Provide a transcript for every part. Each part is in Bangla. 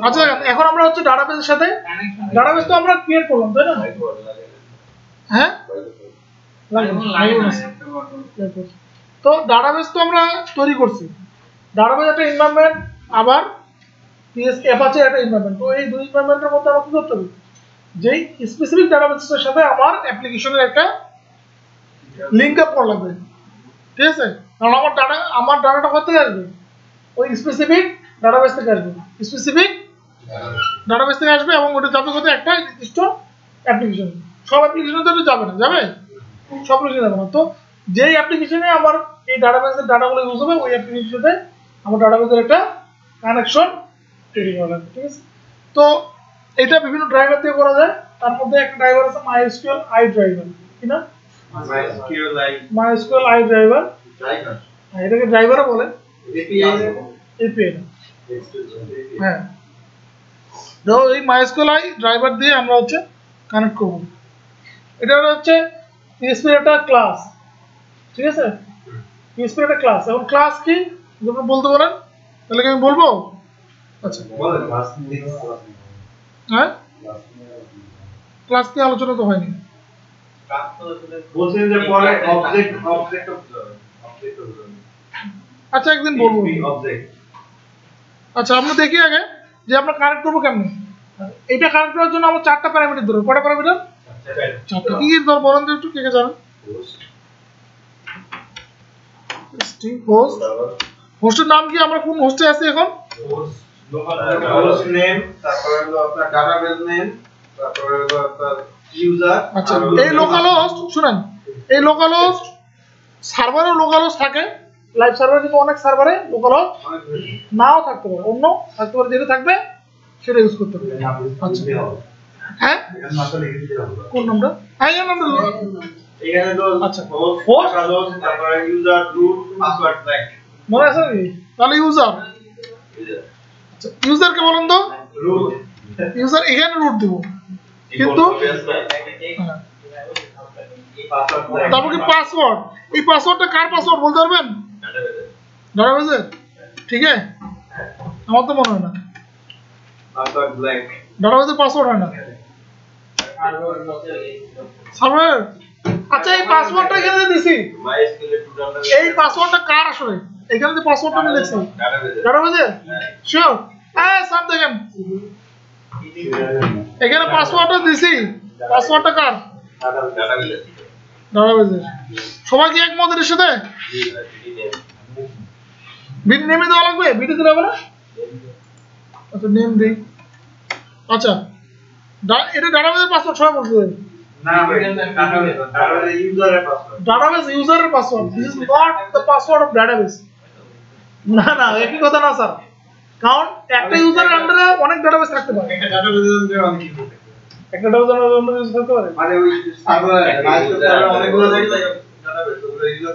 আচ্ছা এখন আমরা হচ্ছে ডাটাবেসের সাথে ডাটাবেস তো আমরা ক্রিয়েট করলাম তাই না হ্যাঁ তো ডাটাবেস তো আমরা তৈরি করছি ডাটাবেস একটা এনভায়রনমেন্ট আবার পিএসপি অ্যাপাচে একটা এনভায়রনমেন্ট তো এই দুই এনভায়রনমেন্টের মধ্যে আমাকে কি করতে হবে যেই স্পেসিফিক ডাটাবেসের সাথে আমার অ্যাপ্লিকেশনের একটা লিংক আপ করা লাগবে ঠিক আছে কারণ আমার ডাটাটা কোথা থেকে আসবে ওই স্পেসিফিক ডাটাবেস থেকে আসবে স্পেসিফিক ডাটাবেস থেকে আসবে এবং ওটা যাবে কোথায় একটা নির্দিষ্ট অ্যাপ্লিকেশন সব অ্যাপ্লিকেশনে তো যাবে না যাবে সব অ্যাপ্লিকেশনে যাবে না তো যেই অ্যাপ্লিকেশনে আমার এই ডাটাবেসের ডাটাগুলো ইউজ হবে ওই অ্যাপ্লিকেশনের সাথে আমার ডাটাবেসের একটা কানেকশন তৈরি করা লাগবে ঠিক আছে তো এটা বিভিন্ন ড্রাইভার দিয়ে করা যায় তার মধ্যে একটা ড্রাইভার আছে MySQL i ড্রাইভার কি না MySQL i ড্রাইভার এটাকে ড্রাইভারও বলে API হ্যাঁ তো এই MySQL i ড্রাইভার দিয়ে আমরা হচ্ছে কানেক্ট করব এটা হচ্ছে PHP এর একটা ক্লাস ঠিক আছে PHP এর একটা ক্লাস এবং ক্লাস কি যদি বলতে বলেন তাহলে কি আমি বলবো আচ্ছা বলেন ক্লাস হ্যাঁ ক্লাস কি আলোচনা তো হয়নি বলছেন যে পরে অবজেক্ট আচ্ছা একদিন বলবো অবজেক্ট আচ্ছা আমরা দেখি আগে যে আমরা কানেক্ট করব কেমনে এটা কানেক্ট করার জন্য আমরা চারটা প্যারামিটার ধরব কয়টা প্যারামিটার চারটা কি কি ধর বলেন তো একটু কে কে জানেন হোস্ট হোস্টের নাম কি আমরা কোন হোস্টে আছি এখন হোস্ট নেম তারপরে হলো আপনার ডাটাবেস নেম তারপরে হলো আপনার ইউজার আচ্ছা এই লোকাল হোস্ট শুনেন এই লোকাল হোস্ট সার্ভারও লোকাল হোস্ট থাকে লাইভ সার্ভারে কিন্তু অনেক সার্ভারে লোকাল হোস্ট নাও থাকতে পারে অন্য থাকতে পারে যেটা থাকবে সেটা ইউজ করতে হবে আচ্ছা হ্যাঁ কোন নামটা হ্যাঁ এই নামটা এখানে তো আচ্ছা হোস্ট তারপরে ইউজার রুট পাসওয়ার্ড ব্ল্যাক মনে আছে কি তাহলে ইউজার আচ্ছা ইউজার কে বলুন তো রুট ইউজার এখানে রুট দেব কিন্তু তারপর কি পাসওয়ার্ড এই পাসওয়ার্ডটা কার পাসওয়ার্ড বলতে পারবেন ডাটাবেসের ঠিক আছে আমার তো মনে হয় না পাসওয়ার্ড ব্ল্যাক ডাটাবেসের পাসওয়ার্ড হয় না সার্ভার আচ্ছা এই পাসওয়ার্ডটা এখানে দিছি এই পাসওয়ার্ডটা কার আসলে এখানে যে পাসওয়ার্ডটা আমি লিখছি ডাটাবেসের শিওর হ্যাঁ সব দেখেন এখানে পাসওয়ার্ডটা দিছি পাসওয়ার্ডটা কার ডাটাবেসের সবাই কি একমত এর সাথে বিডি নেমে দেওয়া লাগবে বিডি দিলে হবে না আচ্ছা নেম দেই আচ্ছা এটা ডাটাবেসের পাসওয়ার্ড সবাই বলতে দেন না ডাটাবেস ইউজারের পাসওয়ার্ড ডাটাবেস ইউজারের password this is not the password of database না না একই কথা না স্যার কারণ একটা ইউজারের আন্ডারে অনেক ডাটাবেস থাকতে পারে একটা ডাটাবেসের আন্ডারে অনেক ইউজার থাকতে পারে একটা ডাটাবেসের আন্ডারে ইউজ করতে পারে মানে ওই সার্ভারে অনেকগুলো ডাটাবেস ওগুলো ইউজার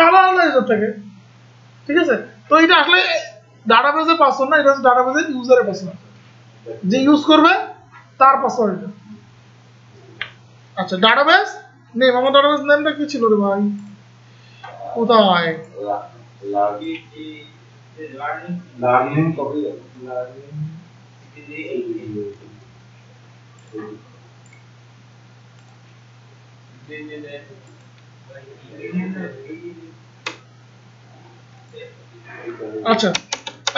আলাদা ইউজার থাকে ঠিক আছে তো এটা আসলে ডাটাবেসের পাসওয়ার্ড না এটা হচ্ছে ডাটাবেসের ইউজারের পাসওয়ার্ড যে ইউজ করবে তার পাসওয়ার্ড এটা আচ্ছা ডাটাবেস নেম আমার ডাটাবেস নেমটা কি ছিল রে ভাই কোথায় লার্নিং কপি লার্নিং আচ্ছা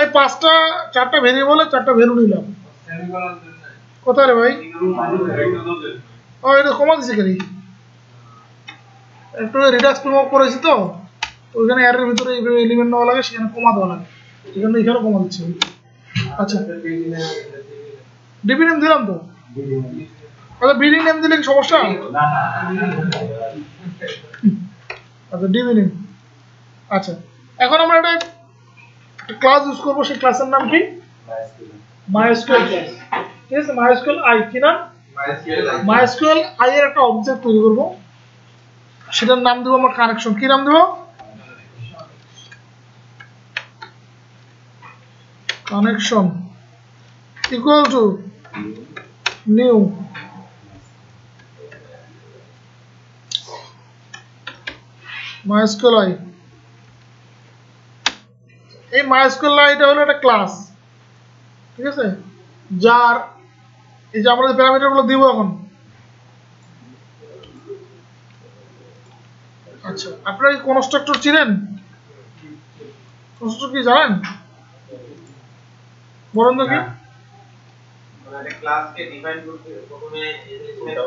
এই পাঁচটা চারটা ভেরিয়েবলে চারটা ভ্যালু নিলাম কোথায় রে ভাই ও এটা কমা দিছে কেন একটু রিডাক্স প্রয়োগ করেছি তো ওইখানে অ্যারের ভিতরে এলিমেন্ট নেওয়া লাগে সেখানে কমা দেওয়া লাগে এখানে এখানে কমা দিচ্ছে আচ্ছা ডিবি নেম দিলাম তো আচ্ছা বিডি নেম দিলে কি সমস্যা আচ্ছা ডিবি নেম আচ্ছা এখন আমরা একটা ক্লাস ইউজ করব সেই ক্লাসের নাম কি MySQL ক্লাস ঠিক আছে MySQL i কি নাম MySQL i এর একটা অবজেক্ট তৈরি করব সেটার নাম দেব আমরা কানেকশন কি নাম দেব connection equal to new MySQL i এই MySQL i এটা হলো একটা ক্লাস ঠিক আছে, যার এই যে আমরা যে প্যারামিটারগুলো দিব এখন। আচ্ছা, আপনারা কি কনস্ট্রাক্টর চিনেন? কনস্ট্রাক্টর কি জানেন? বলেন তো কি? মানে ক্লাসকে ডিফাইন করতে প্রথমে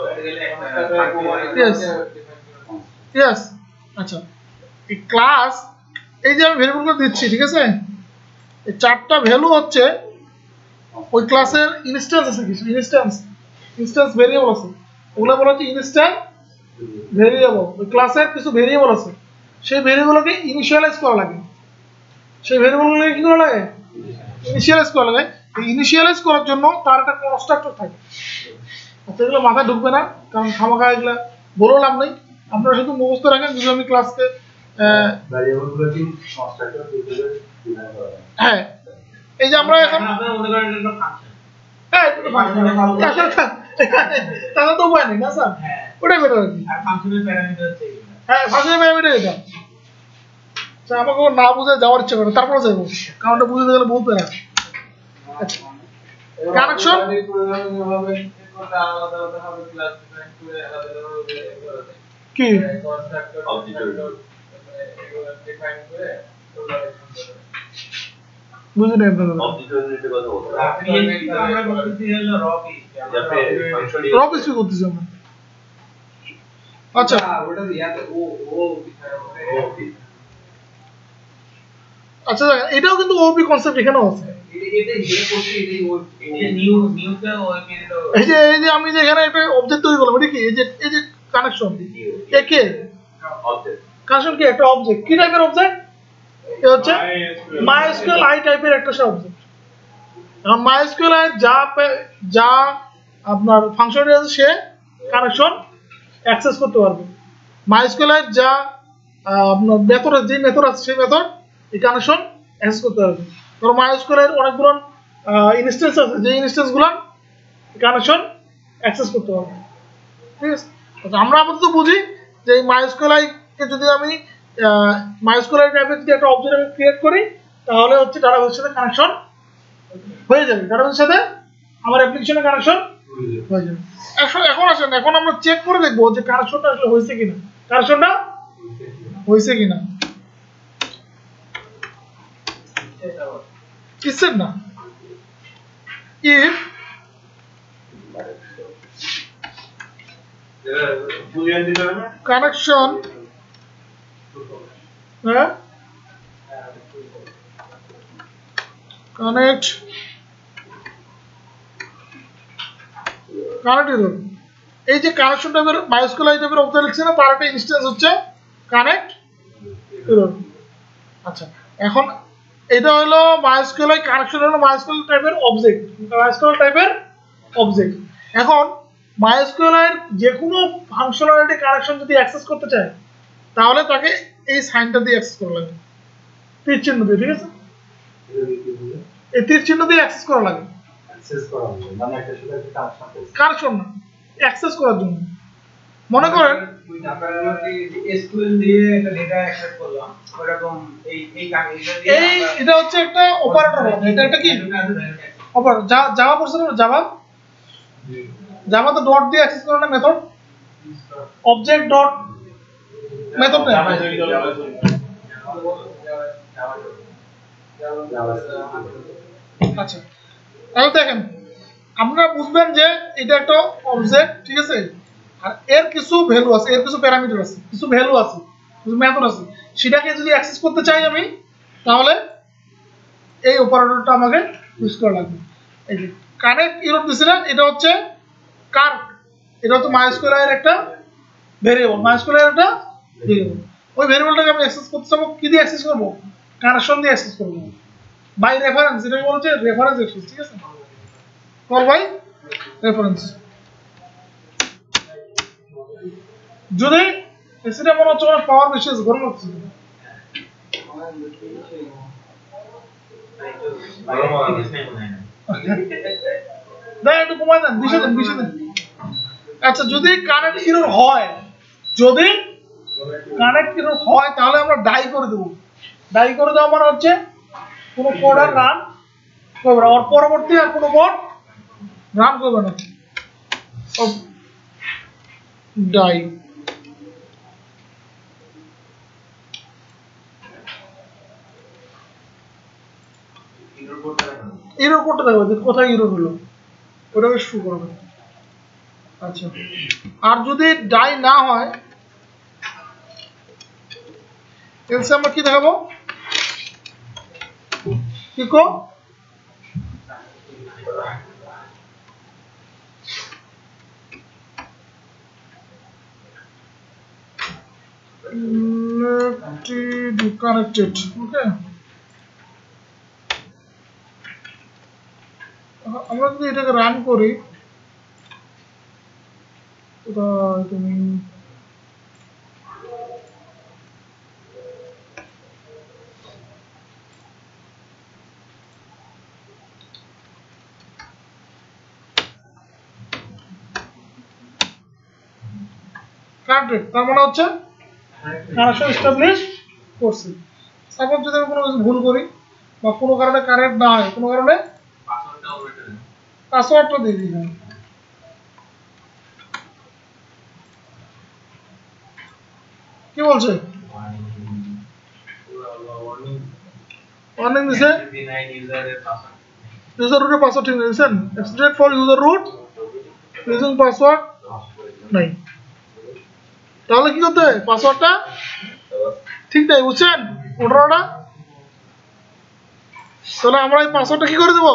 করতে গেলে একটা ইয়েস। আচ্ছা, এই ক্লাস, এই যে আমি ভেরিয়েবলগুলো দিচ্ছি, ঠিক আছে, এই চারটা ভ্যালু হচ্ছে ওই ক্লাসের ইনস্ট্যান্স আছে, কিছু ইনস্ট্যান্স ভেরিয়েবল আছে, ওগুলো বলা হচ্ছে ইনস্ট্যান্স ভেরিয়েবল। ওই ক্লাসের কিছু ভেরিয়েবল আছে, সেই ভেরিয়েবলকে ইনিশিয়ালাইজ করা লাগে। সেই ভেরিয়েবলগুলোকে কি করা লাগে? ইনিশিয়ালাইজ করা লাগে। এই ইনিশিয়ালাইজ করার জন্য তার একটা কনস্ট্রাক্টর থাকে। আচ্ছা, এগুলো মাথায় ঢুকবে না, কারণ খামাখা এগুলা বলেও লাভ নেই। আপনারা শুধু মুখস্থ রাখেন। যদি আমি ক্লাসকে হ্যাঁ, এই যে আমরা এখন তাহলে তো উপায় নেই না স্যার, ওটাই বেটার আর কি। হ্যাঁ, ফাংশনের প্যারামিটার এটা। আচ্ছা, আমাকে না বুঝে যাওয়ার ইচ্ছা করে, তারপরে যাবো, কারণ ওটা বুঝতে গেলে বহুত প্যারা। কানেকশন কি? বুঝি না আপনারা। রবিস করতেছি আমরা। আচ্ছা, আচ্ছা, এটাও কিন্তু ওপি কনসেপ্ট এখানেও আছে। এই যে আমি যে এখানে একটা অবজেক্ট তৈরি করলাম, এটা কি? এই যে কানেকশন, একে কানেকশন কি? একটা অবজেক্ট। কি টাইপের অবজেক্ট? এটা হচ্ছে মাইস্কুয়েল আই টাইপের একটা অবজেক্ট। এখন মাইস্কুয়েল আই যা আপনার ফাংশন আছে, সে কানেকশন অ্যাক্সেস করতে পারবে। মাইস্কুয়েল আই যা আপনার মেথড, যে মেথড আছে, সেই মেথড এই কানেকশন অ্যাক্সেস করতে পারবে। ধরো মাইস্কুয়েল এর অনেকগুলো ইনস্ট্যান্স আছে, যে ইনস্ট্যান্সগুলো কানেকশন অ্যাক্সেস করতে পারবে। ঠিক আছে, আমরা আপাতত বুঝি যে এই মাইস্কুয়েল আইকে যদি আমি মাইস্কুয়েল আই টাইপের যদি একটা অবজেক্ট আমি ক্রিয়েট করি, তাহলে হচ্ছে ডাটাবেসের সাথে কানেকশন হয়ে যাবে। ডাটাবেসের সাথে আমার অ্যাপ্লিকেশনের কানেকশন হয়ে যাবে। এখন আসেন, এখন আমরা চেক করে দেখবো যে কানেকশনটা আসলে হয়েছে কিনা। কানেকশনটা হয়েছে কিনা? কিসের না, if কানেকশন কানেক্ট এরর, এই যে কানেকশন টাইপের মাইস্কুয়েল আই টাইপের অবজেক্ট লিখছে না, তার একটা ইনস্ট্যান্স হচ্ছে কানেক্ট এরর। আচ্ছা, এখন এটা হলো মাইস্কুয়েল আই কানেকশন, হলো মাইস্কুয়েল টাইপের অবজেক্ট, মাইস্কুয়েল টাইপের অবজেক্ট। এখন মাইস্কুয়েল এর যে কোনো ফাংশনালিটি কানেকশন যদি অ্যাক্সেস করতে চায়, তাহলে তাকে এই সাইনটা দিয়ে অ্যাক্সেস করা লাগে, তীর চিহ্ন দিয়ে। ঠিক আছে, এই তীর চিহ্ন দিয়ে অ্যাক্সেস করা লাগে। মানে একটা শুধু একটা কানেকশন না, অ্যাক্সেস করার জন্য। মনে করেন এসকিউএল দিয়ে একটা ডেটা অ্যাক্সেস করলাম, এরকম এই এটা হচ্ছে একটা অপারেটর। এটা একটা কি অপারেটর? জাভা পড়ছেন না? জাভা তো ডট দিয়ে অ্যাক্সেস করে না, মেথড অবজেক্ট ডট মেথড না। আচ্ছা, তাহলে দেখেন, আপনারা বুঝবেন যে এটা একটা অবজেক্ট। ঠিক আছে, আর এর কিছু ভ্যালু আছে, এর কিছু প্যারামিটার আছে, কিছু ভ্যালু আছে, কিছু মেথড আছে। সেটাকে যদি অ্যাক্সেস করতে চাই আমি, তাহলে এই অপারেটরটা আমাকে ইউজ করা লাগবে। এই যে কানেক্ট এরর দিছি না, এটা হচ্ছে কার, এটা হচ্ছে মাইস্কুয়েল এর একটা ভেরিয়েবল, মাইস্কুয়েল এর একটা ভেরিয়েবল। ওই ভেরিয়েবলটাকে আমি অ্যাক্সেস করতে চাবো, কি দিয়ে অ্যাক্সেস করব? কানেকশন দিয়ে অ্যাক্সেস করব, বাই রেফারেন্স। এটা বলছে রেফারেন্স অ্যাক্সেস। ঠিক আছে, কল বাই রেফারেন্স। যদি এসিটা মনে হচ্ছে আমার পাওয়ার বেশি আছে, গরম হচ্ছে, একটু কমাই দেন, 20 দেন। আচ্ছা, যদি কানেক্ট এরর হয়, যদি কানেক্ট এরর হয়, তাহলে আমরা ডাই করে দেবো। ডাই করে দেওয়া মানে হচ্ছে কোনো কোড আর রান করবে না, ওর পরবর্তী আর কোনো কোড রান করবে না। ডাই এরর কোডটা দেখো যে কোথায় এরর হলো, ওটাকে শুরু করবে। আচ্ছা, আর যদি ডাই না হয় এলসে আমরা কি দেখাবো, ইকো connected, okay? আমরা যদি এটাকে রান করি, তুমি কানেক্টেড, তার মানে হচ্ছে কানেকশন এস্টাবলিশ করছি। সাপোজ যদি আমি কোনো কিছু ভুল করি বা কোনো কারণে কানেক্ট না হয়, কোনো কারণে পাসওয়ার্ডটা দিয়ে দিই, কি বলছে ওয়ার্নিং দিছে ইউজার রুটের পাসওয়ার্ড ঠিক দিয়েছেন, extended for user root using password নাই, তাহলে কি করতে হবে, পাসওয়ার্ডটা ঠিক নাই, বুঝছেন ওটা। তাহলে আমরা এই পাসওয়ার্ডটা কি করে দেব,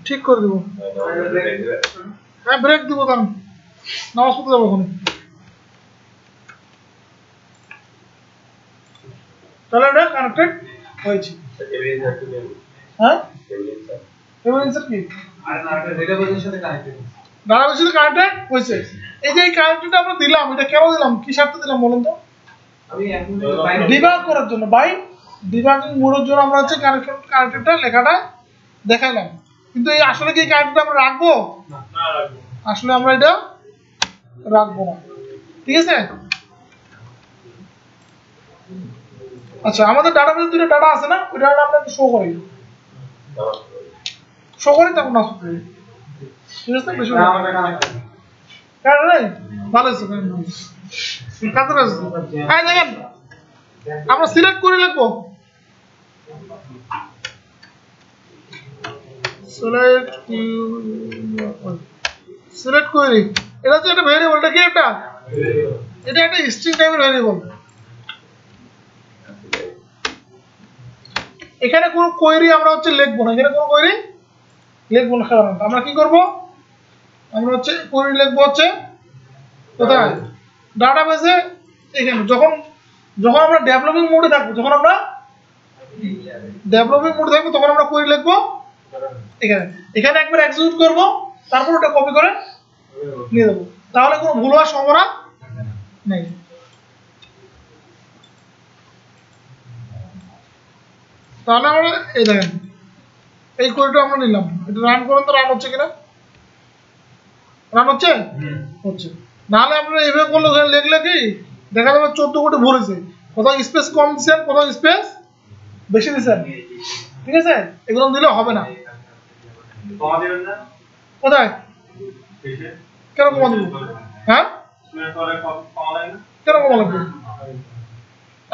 ঠিক করে দেব, হ্যাঁ ব্রেক দিব, কারণ নামাজ পড়তে যাবো ওখানে। তাহলে এটা কানেক্টেড হয়েছে, হ্যাঁ এভিডেন্সের কি ডেটাবেসের সাথে কানেক্টেড, ডাটাবেসের সাথে কানেক্টেড হয়েছে। এই যে এই কানেক্টেডটা আমরা দিলাম, এটা কেন দিলাম, কি স্বার্থে দিলাম বলুন তো, আমি এখন ডিবাগ করার জন্য, বাই ডিবাগিং মোডের জন্য আমরা হচ্ছে কানেক্টেডটা লেখাটা দেখাইলাম। কিন্তু এই আসলে কি কানেক্টেডটা আমরা রাখবো না রাখবো, আসলে আমরা এটা রাখবো না, ঠিক আছে। আচ্ছা, আমাদের ডাটাবেসে দুটো ডাটা আছে না, ওই ডাটাটা আমরা শো করি, তখন না ঠিক আছে, বেশি না আমাদের কানেক্টেড কারণ নাই ভালো আছে কাদের আছে, হ্যাঁ দেখেন আমরা সিলেক্ট করে লিখবো, সিলেক্ট করি, এটা হচ্ছে একটা ভেরিয়েবল, এটা কি এটা একটা স্ট্রিং টাইপের ভেরিয়েবল। এখানে কোনো কোয়েরি আমরা হচ্ছে লিখবো না, এখানে কোনো কোয়েরি লিখবো না, সাধারণত আমরা কি করব, আমরা হচ্ছে কোয়েরি লিখবো হচ্ছে কোথায়, ডাটাবেসে। এখানে যখন আমরা ডেভেলপিং মোডে থাকবো, তখন আমরা কোয়েরি লিখবো এখানে একবার এক্সিকিউট করব, তারপর ওটা কপি করে নিয়ে দেবো, তাহলে কোনো ভুল হওয়ার সম্ভাবনা নেই। তাহলে আমরা এই দেখেন এই কোয়েরিটা আমরা নিলাম, এটা রান করুন তো, রান হচ্ছে কিনা, রান হচ্ছে, নাহলে আপনারা এইভাবে করলে লিখলে কি দেখা যাবে 14 কোটি ভুল হয়েছে, কোথাও স্পেস কম দিচ্ছেন, কোথাও স্পেস বেশি দিচ্ছেন, ঠিক আছে, এগুলো দিলে হবে না। কমা দিবেন না, কোথায় কেন কমা দেবো, হ্যাঁ কেন কমা লাগবে,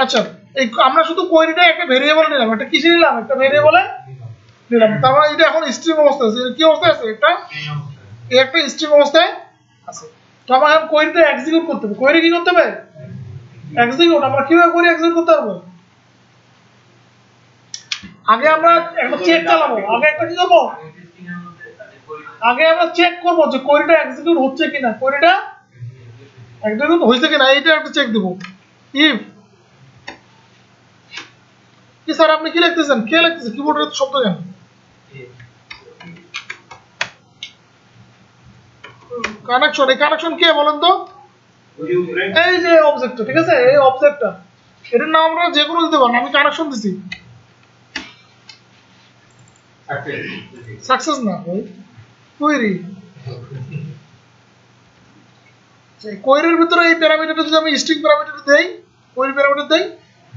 আচ্ছা এই আমরা শুধু কোয়েরিটা একটা ভেরিয়েবল নিলাম, একটা কিসে নিলাম, একটা ভেরিয়েবলে নিলাম, তার মানে এটা এখন স্ট্রিং অবস্থায় আছে, কি অবস্থায় আছে, একটা স্ট্রিং অবস্থায় আছে। তো আমরা এখন কোয়েরিটা এক্সিকিউট করতে হবে, কোয়েরি কি করতে হবে, এক্সিকিউট। আমরা কিভাবে কোয়েরি এক্সিকিউট করতে পারবো, আগে আমরা একটা চেক চালাবো, আগে একটা কি করবো, আগে আমরা চেক করবো যে কোয়েরিটা এক্সিকিউট হচ্ছে কিনা, কোয়েরিটা এক্সিকিউট হয়েছে কিনা, এইটা একটা চেক দেবো। ইফ কি স্যার আপনি কি লিখতেছেন, কে লিখতেছে, কিবোর্ডের শব্দ কেন, কানেকশন, এই কানেকশন কে বলেন তো, এই যে অবজেক্টটা, ঠিক আছে, এই অবজেক্টটা, এটার নাম আমরা যে কোনো দিতে পারেন, আমি কানেকশন দিছি, সাকসেস না ভাই, কোয়েরি, কোয়েরির ভিতরে এই প্যারামিটারটা যদি আমি স্ট্রিং প্যারামিটার দেই, কোয়েরি প্যারামিটার দেই,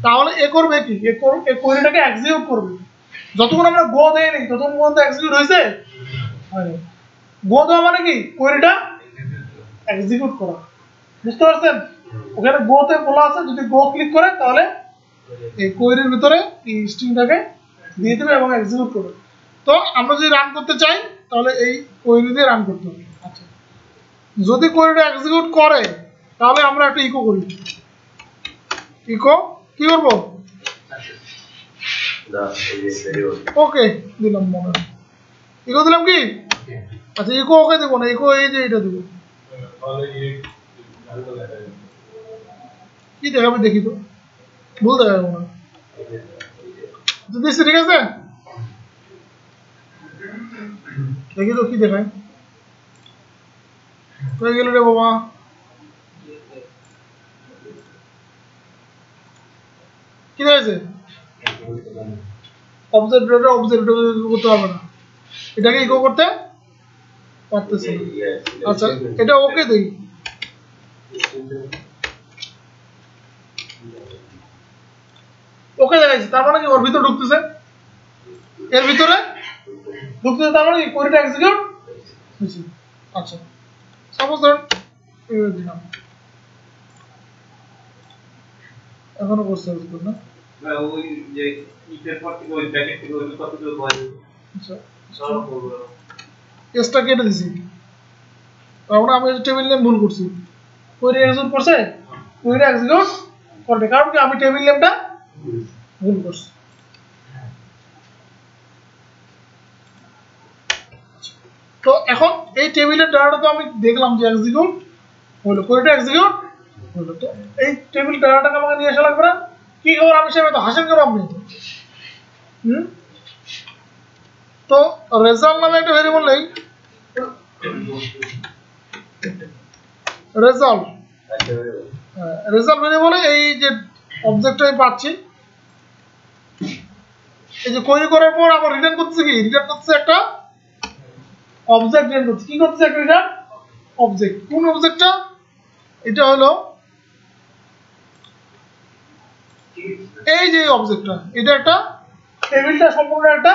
তাহলে এ করবে কি, এই কোয়েরিটাকে এক্সিকিউট করবে, যতক্ষণ আমরা গো দেইনি ততক্ষণ পর্যন্ত এক্সিকিউট হয়েছে হয়নি। গো দেওয়া মানে কি কোয়েরিটা এক্সিকিউট করা, বুঝতে পারছেন? ওখানে গো তে বলা আছে যদি গো ক্লিক করে তাহলে এই কোয়েরির ভিতরে এই স্ট্রিংটাকে দিয়ে দেবে এবং এক্সিকিউট করবে। তো আমরা যদি রান করতে চাই তাহলে এই কোয়েরি দিয়ে রান করতে হবে। আচ্ছা, যদি কোয়েরিটা এক্সিকিউট করে তাহলে আমরা একটা ইকো করি। ইকো কি করব? ওকে দিলাম, মনে ইকো দিলাম কি? আচ্ছা ইকো ওকে দেবো না, ইকো এই যে এটা দেবো। কি দেখাবে দেখি তো, ভুল দেখাবো না দিচ্ছি, ঠিক আছে? দেখি তো কি দেখায়, হয়ে গেল রে বাবা। কি দেখেছে? অবজেক্ট করতে হবে না, এটাকে ইকো করতে পারতেছে না। আচ্ছা এটা ওকে দেই, ওকে দেখাইছি, তার মানে কি ওর ভিতরে ঢুকতেছে, এর ভিতরে ঢুকতেছে, তার মানে কি কোয়েরিটা এক্সিকিউট হয়েছে। আচ্ছা সাপোজ ধরুন দিলাম, এখনো করছে না, ওই যে ইফের পর থেকে ওই ব্র্যাকেট থেকে ওই কতগুলো বল। আচ্ছা এসটা কেটে দিছি, কারণ আমি টেবিল নেম ভুল করছি, কোয়েরি এক্সিকিউট করছে, কোয়েরি এক্সিকিউট করবে, কারণ কি আমি টেবিল নেমটা ভুল করছি। তো এখন এই টেবিলের ডাটাটা তো আমি দেখলাম যে এক্সিকিউট হলো, কোয়েরিটা এক্সিকিউট হলো। তো এই টেবিল ডাটাটাকে আমাকে নিয়ে আসা লাগবে না? কি খবর আমি সাহেব, তো হাসেন কেন আপনি? তো রেজাল্ট নামে একটা ভেরিয়েবল নেই, রেজাল্ট ভেরিয়েবলে এই যে অবজেক্টটা আমি পাচ্ছি, এই যে কোয়েরি করার পর আবার রিটার্ন করতেছে কি, রিটার্ন করতেছে একটা অবজেক্ট, রিটার্ন করতেছে কি, করতেছে একটা রিটার্ন অবজেক্ট। কোন অবজেক্টটা? এটা হলো এই যে অবজেক্টটা, এটা একটা টেবিলটা সম্পূর্ণ একটা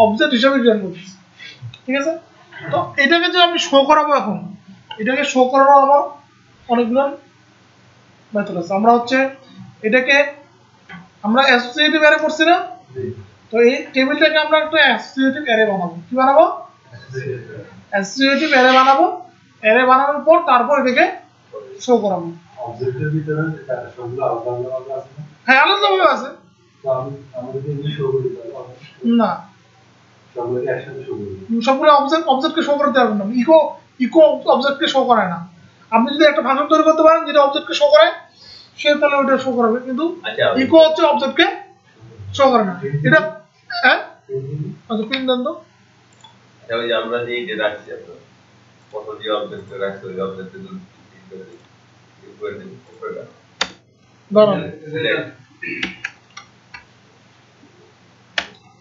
অবজেক্ট হিসেবে রিটার্ন করতেছে, ঠিক আছে? তো এটাকে যে আমি শো করাবো, এখন এটাকে শো করানো আমার অনেকগুলো মেথড আছে। আমরা হচ্ছে এটাকে আমরা অ্যাসোসিয়েটিভ অ্যারে করছি না, তো এই টেবিলটাকে আমরা একটা অ্যাসোসিয়েটিভ অ্যারে বানাবো। কি বানাবো? অ্যাসোসিয়েটিভ অ্যারে বানাবো। অ্যারে বানানোর পর তারপর এটাকে শো করাবো। অবজেক্টের ভিতরে সবগুলো আলাদা আছে না? হ্যাঁ আলাদাভাবে আছে। তো আমরা যদি শো করি তাহলে না, সবগুলোকে একসাথে শো করি, সবগুলো অবজেক্টকে শো করতে পারবেন না। ইকো অবজেক্টকে শো করায় না। আপনি যদি একটা ফাংশন তৈরি করতে পারেন যেটা অবজেক্টকে শো করে, সে তাহলে ওটা শো করাবে, কিন্তু ইকো হচ্ছে অবজেক্টকে শো করে না। এটা হ্যাঁ, আচ্ছা পিন দেন তো। এটা ওই যে আমরা যে এটা রাখছি, আমরা কত যে অবজেক্ট রাখছি, ওই অবজেক্টে দুটো ক্লিক করে দিই, উপরে দিই, উপরে রাখ, দাঁড়ান,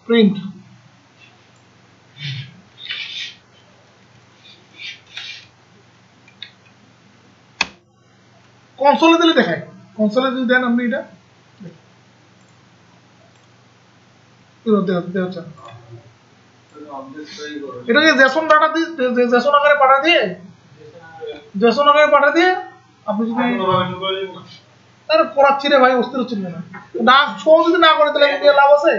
প্রিন্ট কনসোলে দিলে দেখায়, কনসোলে যদি দেন আপনি এটা এটাকে জেসন ডাটা দিয়ে, জেসন আকারে পাঠা দিয়ে আপনি যদি আরে পড়াচ্ছি রে ভাই, অস্থির হচ্ছে না শো যদি না করে তাহলে কি লাভ আছে?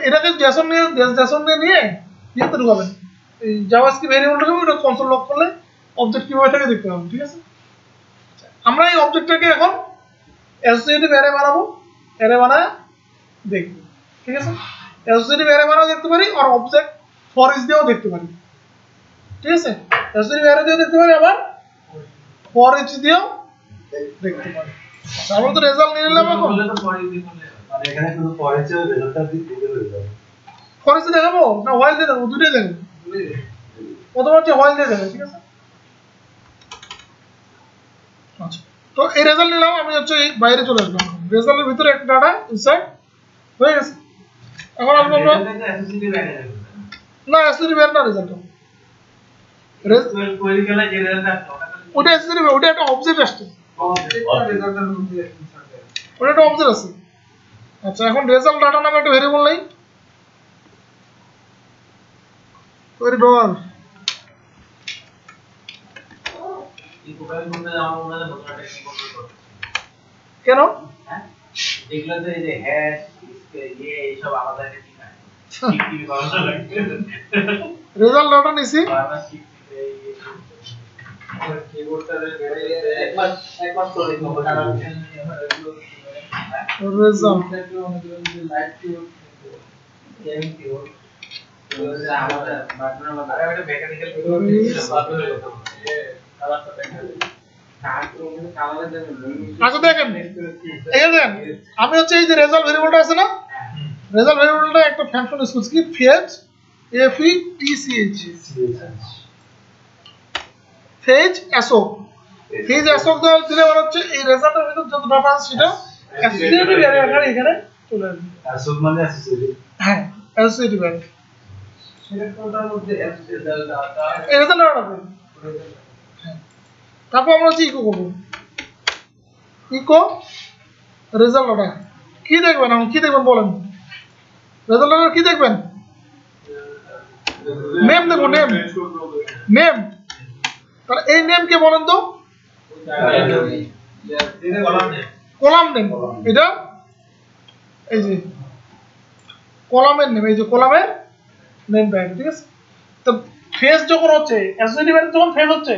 এটাকে জেসন নিয়ে ইয়েতে ঢুকাবেন, এই জাভাস্ক্রিপ্ট ভেরিয়েবলটাকে ওটা কনসোল লক করলে অবজেক্ট কিভাবে থাকে দেখতে পাবেন, ঠিক আছে? আমরা এই অবজেক্টটাকে এখন অ্যাসোসিয়েটিভ অ্যারে বানাবো, অ্যারে বানায় দেখব, ঠিক আছে? অ্যাসোসিয়েটিভ অ্যারে বানাও দেখতে পারি, আর অবজেক্ট ফর ইচ দিয়েও দেখতে পারি, ঠিক আছে? অ্যাসোসিয়েটিভ অ্যারে দিয়েও দেখতে পারি, আবার ফর ইচ দিয়েও দেখতে পারি। আমরা তো রেজাল্ট নিয়ে নিলাম, এখন মানে এখানে শুধু পড়েছে রেজাল্টটা দিতে হয়ে যাবে। ফর ইচ দেখাবো না হোয়াইল দিয়ে দেখাবো? দুটোই দেখাবো, প্রথম হচ্ছে হোয়াইল দিয়ে দেখাবো, ঠিক আছে? আচ্ছা, তো এই রেজাল্ট নিলাম, আমি হচ্ছে এই বাইরে চলে আসলাম, রেজাল্টের ভিতরে একটা ডাটা ইনসার্ট হয়ে গেছে। এখন আমরা না অ্যাসোসিয়েটিভ অ্যারে না, রেজাল্ট ওটা অ্যাসোসিয়েটিভ, ওটা একটা অবজেক্ট আসছে, ওটা একটা অবজেক্ট আছে। আচ্ছা এখন রেজাল্ট ডাটা নামে একটা ভেরিয়েবল নেই তৈরি ডলার এই টোটাল করতে আমার মনে হয় নতুন একটা কি করতে হবে কেন হ্যাঁ এগুলোতে এই যে হ্যাশ এইসব আলাদা একটা কি না কি বানানো লাগবে রেজাল্ট ডাটা নিছি বারবার শিফট কিবোর্ডটারে একবার করে দিতে হবে result light keyboard gaming keyboard আমাদের বাটনের মধ্যে আরে এটা মেকানিক্যাল কিবোর্ড বাটনের কথা কালারটা দেখা যায় আচ্ছা দেখেন এই দেখেন আমি হচ্ছে এই যে রেজাল্ট ভেরিয়েবলটা আছে না রেজাল্ট ভেরিয়েবলটা একটা ফাংশন ইউজ করছি কি fetch F E T C H fetch এসও ফেচ এসও দিলে মানে হচ্ছে এই রেজাল্টের ভিতর যত ডাটা আছে সেটা অ্যাসোসিয়েটিভ অ্যারে এখানে চলে আসবে অ্যাসোসিয়েটিভ মানে অ্যাসোসিয়েটিভ হ্যাঁ অ্যাসোসিয়েটিভ অ্যারে সেটার মধ্যে এসএসএল ডাটা এই রেজাল্ট ডাটা তারপর আমরা হচ্ছে ইকো করবো ইকো রেজাল্ট ডাটা কি দেখবেন এখন কি দেখবেন বলেন রেজাল্ট ডাটা কি দেখবেন নেম দেখবো নেম নেম তাহলে এই নেম কে বলেন তো কলাম নেম এটা এই যে কলামের নেম এই যে কলামের নেমটা ঠিক আছে তো ফেজ যখন হচ্ছে অ্যাসোসিয়েটিভ অ্যারে যখন ফেজ হচ্ছে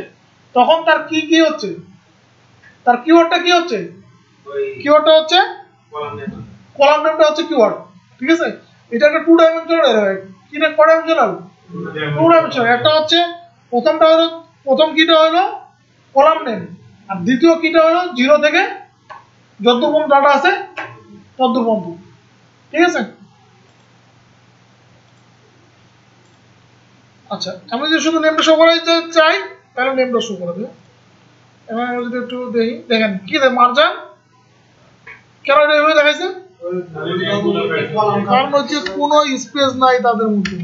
তখন তার কি কি হচ্ছে তার কিওয়ার্ডটা কি হচ্ছে কিওয়ার্ডটা হচ্ছে কলাম নেমটা হচ্ছে কিওয়ার্ড ঠিক আছে এটা একটা টু ডাইমেনশনাল অ্যারে কি না কয় ডাইমেনশনাল টু ডাইমেনশনাল একটা হচ্ছে প্রথম কিটা হলো কলাম নেম আর দ্বিতীয় কিটা হলো 0 থেকে যতদূর পর্যন্ত ডাটা আছে ততদূর পর্যন্ত ঠিক আছে আচ্ছা আমি যদি শুধু নেমটা শো করাইতে চাই তাহলে নেমটা শো করে দেবে এবং আমরা যদি একটু দেখি দেখেন কি দেখ মার্জান কেন এটা এভাবে দেখাইছে কারণ হচ্ছে কোনো স্পেস নাই তাদের মধ্যে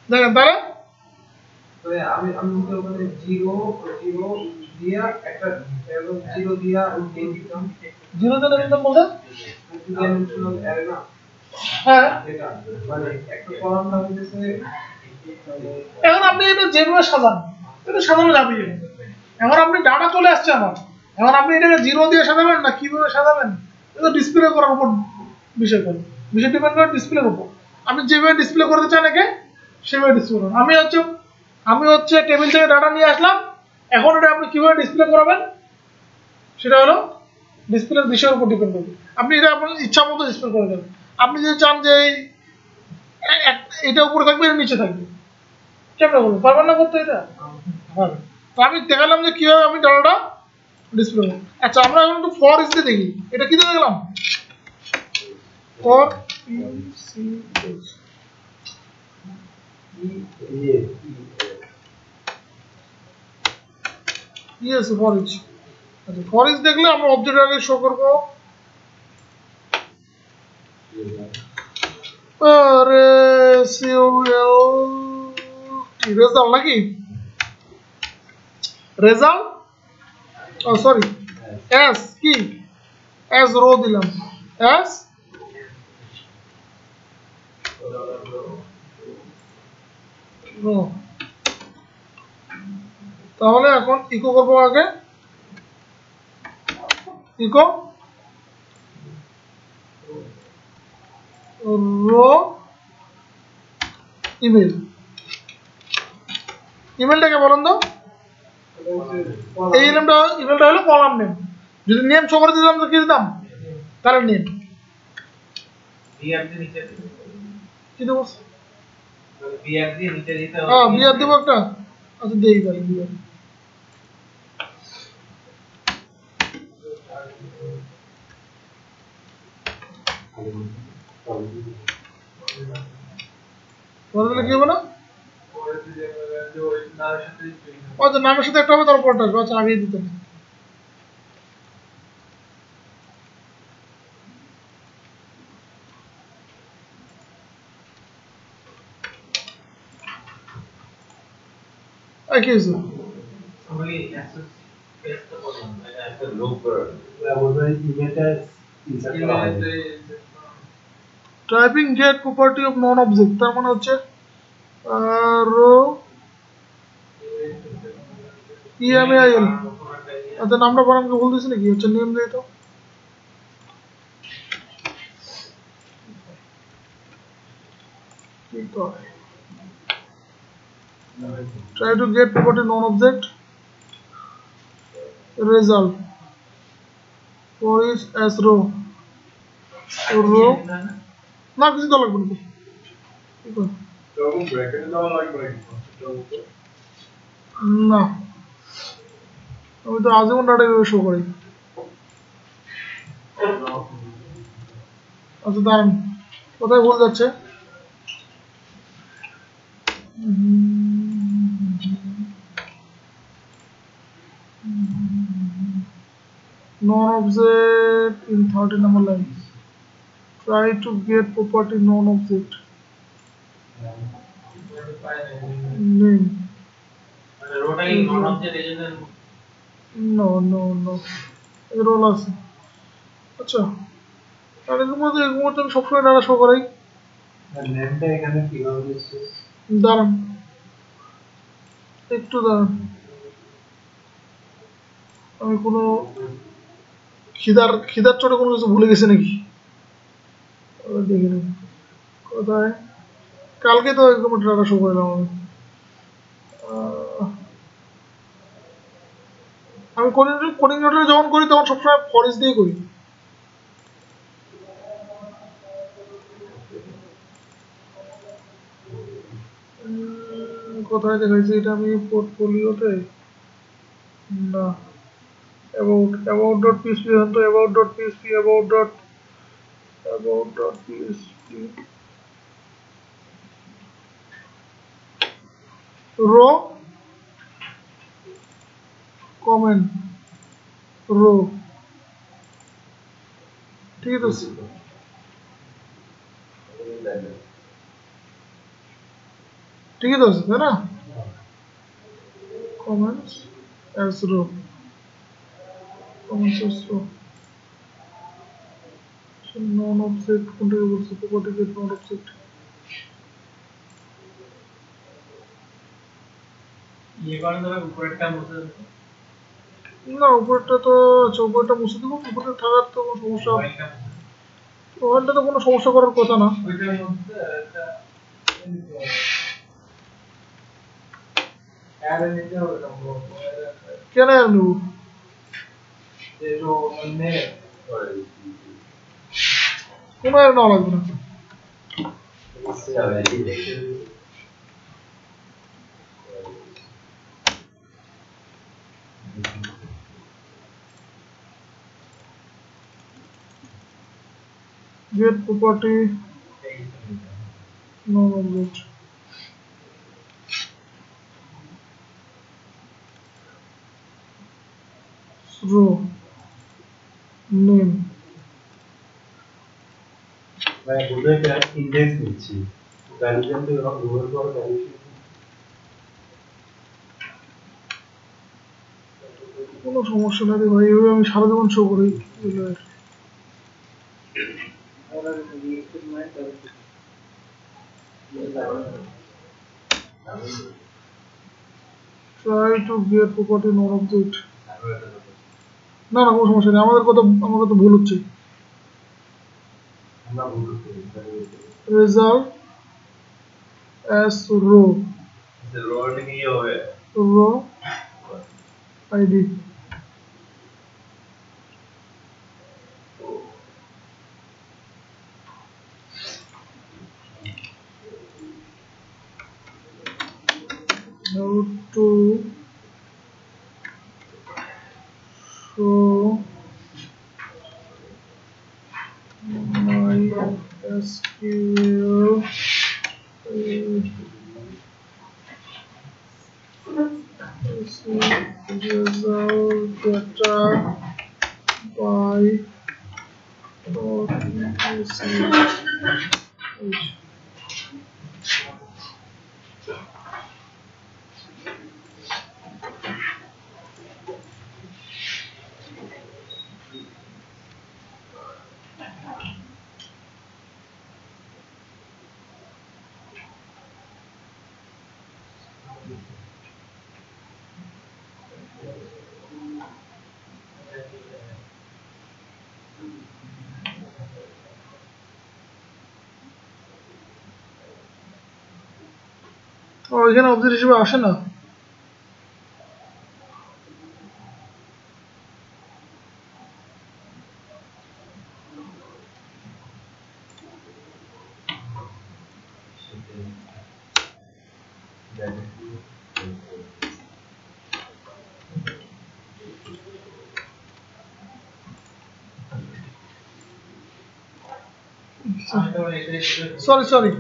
দেখেন তারা আমি ওখানে 0 দিয়া একটা 0 দিয়া এই দিতাম 0 তে নিতাম বলতে ডাইমেনশনাল অ্যারে না হ্যাঁ এটা মানে একটা কলাম নাম দিতেছে এখন আপনি এটা যেভাবে সাজান এটা সাজানো যাবে এখন আপনি ডাটা চলে আসছে আমার এখন আপনি এটাকে 0 দিয়ে সাজাবেন না কিভাবে সাজাবেন এটা ডিসপ্লে করার উপর বিষয় ডিপেন্ড করে ডিসপ্লের উপর আপনি যেভাবে ডিসপ্লে করতে চান একে সেভাবে ডিসপ্লে করুন আমি হচ্ছে টেবিল থেকে ডাটা নিয়ে আসলাম এখন এটা আপনি কিভাবে ডিসপ্লে করাবেন সেটা হলো ডিসপ্লের বিষয়ের উপর ডিপেন্ড করবে আপনি এটা আপনার ইচ্ছা মতো ডিসপ্লে করে দেবেন আপনি যদি চান যে এটা উপরে থাকবে এটা নিচে থাকবে কেমন করবেন পারবেন না করতে এটা হবে তো আমি দেখালাম যে কিভাবে আমি ডাটাটা ডিসপ্লে করব আচ্ছা আমরা এখন একটু ফর ইজ দিয়ে দেখি এটা কি দিয়ে দেখলাম ফর ইয়েস ফর ইচ আচ্ছা ফর ইচ দেখলে আমরা অবজেক্ট আগে শো করব আরে সিউএল রেজাল্ট নাকি রেজাল্ট ও সরি এস কি এস রো দিলাম এস রো তাহলে এখন ইকো করবো আগে ইকো রো ইমেল ইমেলটাকে বলুন তো এই ইমেলটা হলো কলাম নেম যদি নেম শো করে দিতাম তো কি দিতাম তাহলে নেম বিআর দিয়ে নিচে কি দেবো বিআর দিয়ে নিচে দিতে হবে হ্যাঁ বিআর দেবো একটা আচ্ছা দেই তাহলে বিআর পরে দিলে কি হবে না আচ্ছা নামের সাথে একটা হবে তারপর পরটা আসবে আচ্ছা আগে দিতে হবে কি হয়েছে ওই অ্যাক্সেস পেজটা একটা লোক করে বোধহয় ইমেলটা ইনসার্ট করা হয় typing get property of non object, তার মানে হচ্ছে রো ইএমএআইএল। আচ্ছা নামটা পরে আমাকে ভুল দিয়েছি নাকি? হচ্ছে নেম দিয়ে তো try to get property non object result for is as row না কিছু তো লাগবে না তখন ব্র্যাকেটে দেওয়া লাগবে না, আমি তো আজীবন ডাটা শো করি। আচ্ছা দাঁড়ান, কোথায় ভুল যাচ্ছে? Non-object in 30 number line. Try to get property non-object. Name. No. Role আছে। আচ্ছা, আর এর মধ্যে আমি সবসময় ডাটা শো করাই। নেমটা এখানে কিভাবে দিচ্ছে? দাঁড়ান একটু দাঁড়ান, আমি কোনো খিদার চোটে কোনো কিছু ভুলে গেছি নাকি? দেখে নিন কোথায়, কালকে তো একদম ডাটা শো করলাম আমি কোডিং নোটে যখন করি তখন সবসময় ফরেস্ট দিয়ে করি। কোথায় দেখাইছি এটা? আমি পোর্টফোলিওতে না, about.php হন তো about.php রো কমেন্ট রো, ঠিক আছে ঠিকই তো আছে তাই না? comments as row, comments as row, non object কোনটাকে বলছে? property get non object। না উপরেরটা তো আচ্ছা, উপরেরটা মুছে দেবো, উপরে থাকার তো কোনো সমস্যা, ওখানটা তো কোনো সমস্যা করার কথা না। কেন আর নেব? কোনো আর নেওয়া লাগবে না। get property non object row name। ভাই বোধহয় একটা ইন্ডেক্স নিচ্ছি, ভ্যালিডেশন তো এরকম গুগল ফর ভ্যালিডেশন কোনো সমস্যা নেই ভাই, এইভাবে আমি সারা জীবন শো করি। try to get property non object, না কোনো সমস্যা নেই, আমার কথা ভুল হচ্ছে। result as row id how to show my SQL result data by ও এখানে অবজেক্ট হিসেবে আসে না। সরি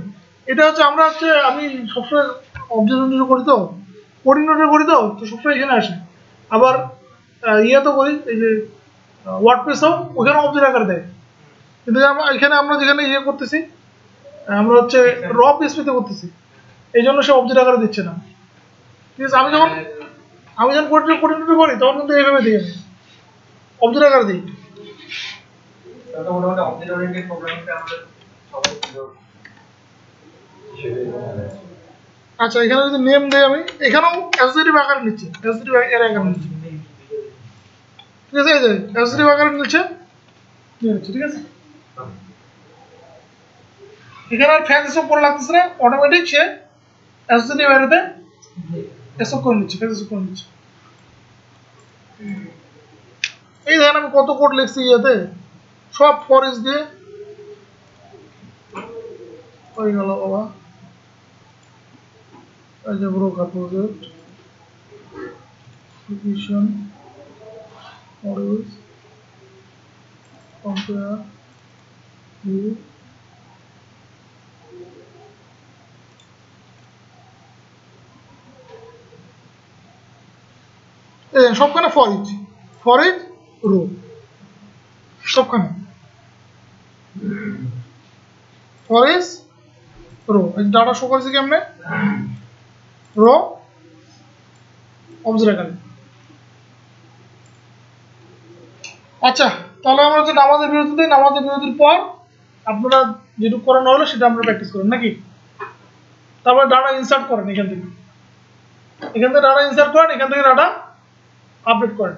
এটা হচ্ছে আমরা হচ্ছে আমি সবসময় অবজেক্ট করি তো কোঅর্ডিনেটর করি তো সবসময় এখানে আসে। আবার ইয়ে তো করি এই যে ওয়ার্ডপ্রেসও ওখানে অবজেক্ট আকারে দেয়, কিন্তু এখানে আমরা যেখানে ইয়ে করতেছি আমরা হচ্ছে র পিএসপিতে করতেছি, এই জন্য সে অবজেক্ট আকারে দিচ্ছে না। ঠিক আছে, আমি যখন কোঅর্ডিনেটর করি তখন কিন্তু এইভাবে দিই, অবজেক্ট আকারে দিই। মোটামুটি অবজেক্ট ওরিয়েন্টেড প্রোগ্রামিংটা আমরা সবাই আচ্ছা এখানে যদি নেম দেই আমি, এখানেও এসডিটিভ আকারে নিচ্ছে, এসডিটিভ এর আকারে নিচ্ছে। ঠিক আছে, এই যে এসডিটিভ আকারে নিচ্ছে, ঠিক আছে। এখানে আর ফ্যান এসব করে লাগতেছে না, অটোমেটিক সে এসডিটিভ এরিয়াতে এসব করে নিচ্ছে, ফ্যান এসব করে নিচ্ছে। এই দেখেন আমি কত কোড লিখছি ইয়াতে, সব ফরেজ দিয়ে হয়ে গেল বাবা। এই যে broker project division models compare view, সবখানে ফরেজ রো, সবখানে ফরেজ রো। ডাটা শো করেছে কেমনে, রো অবজেক্ট আকারে। আচ্ছা তাহলে আমরা হচ্ছে নামাজের বিরতি দিই, নামাজের বিরতির পর আপনারা যেটুকু করানো হলো সেটা আপনারা প্র্যাকটিস করেন নাকি। তারপরে ডাটা ইনসার্ট করেন, এখান থেকে ডাটা ইনসার্ট করেন, এখান থেকে ডাটা আপডেট করেন।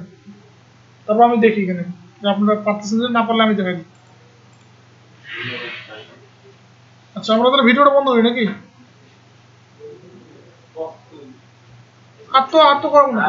তারপর আমি দেখি এখানে যে আপনারা পারতেছেন, না পারলে আমি দেখাই দিই। আচ্ছা আমরা তাহলে ভিডিওটা বন্ধ করি নাকি, আর তো করাবো না।